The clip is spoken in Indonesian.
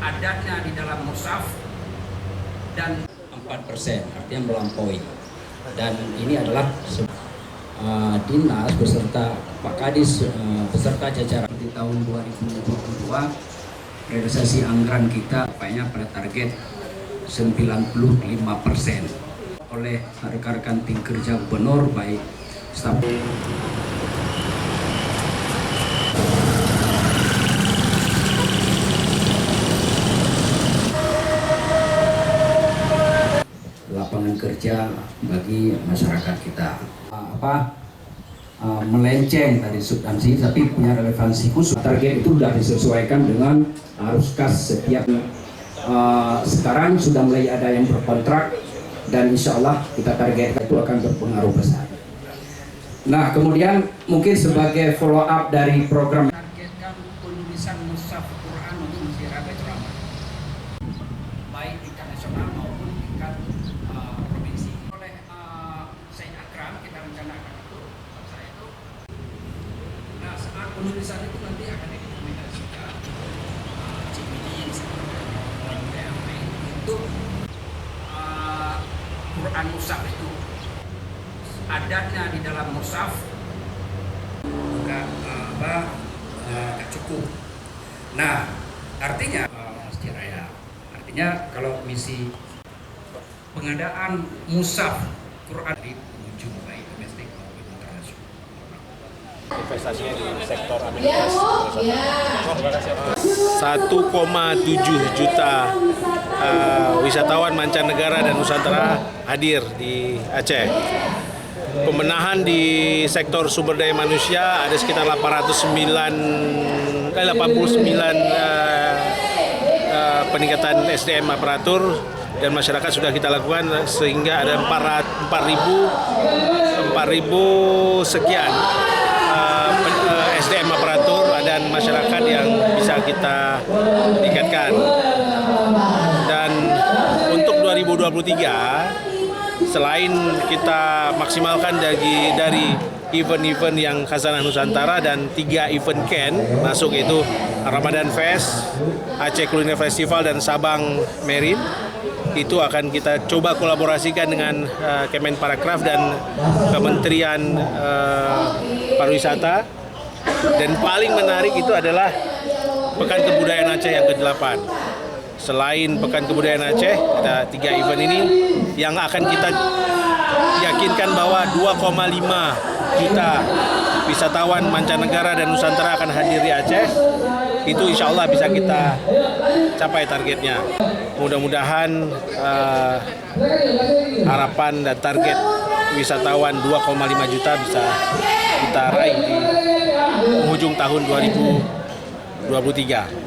adanya di dalam mushaf dan 4%, artinya melampaui. Dan ini adalah Dinas beserta Pak Kadis beserta jajaran di tahun 2022 realisasi anggaran kita nampaknya pada target 95% oleh rekan-rekan tim kerja gubernur baik staf. Lapangan kerja bagi masyarakat kita. Melenceng dari substansi tapi punya relevansi khusus. Target itu sudah disesuaikan dengan arus kas setiap. Sekarang sudah mulai ada yang berkontrak dan insya Allah kita target itu akan berpengaruh besar. Nah, kemudian mungkin sebagai follow up dari program targetkan penulisan mushaf Quran untuk masyarakat ceramah baik tingkat nasional maupun tingkat provinsi. Oleh Said Akram kita rencanakan itu, nah saat penulisan itu nanti akan dikomunikasikan CPD yang sebenarnya untuk Quran mushaf itu adanya di dalam mushaf nggak cukup. Nah, artinya masjid raya. Artinya kalau misi pengadaan mushaf Quran di ujung baik domestik maupun internasional. Investasinya di sektor Amerika 1,7 juta wisatawan mancanegara dan Nusantara hadir di Aceh. Pembenahan di sektor sumber daya manusia ada sekitar 89 peningkatan SDM aparatur dan masyarakat sudah kita lakukan sehingga ada 4.000 sekian SDM aparatur dan masyarakat yang bisa kita tingkatkan. Dan untuk 2023 selain kita maksimalkan dari event-event yang Khazanah Nusantara dan 3 event Ken masuk, itu Ramadan Fest, Aceh Kuliner Festival dan Sabang Marine, itu akan kita coba kolaborasikan dengan Kemenparekraf dan Kementerian Pariwisata. Dan paling menarik itu adalah Pekan Kebudayaan Aceh yang ke-8. Selain Pekan Kebudayaan Aceh, ada 3 event ini yang akan kita yakinkan bahwa 2,5 juta wisatawan mancanegara dan Nusantara akan hadir di Aceh. Itu insya Allah bisa kita capai targetnya. Mudah-mudahan harapan dan target wisatawan 2,5 juta bisa kita raih di penghujung tahun 2023.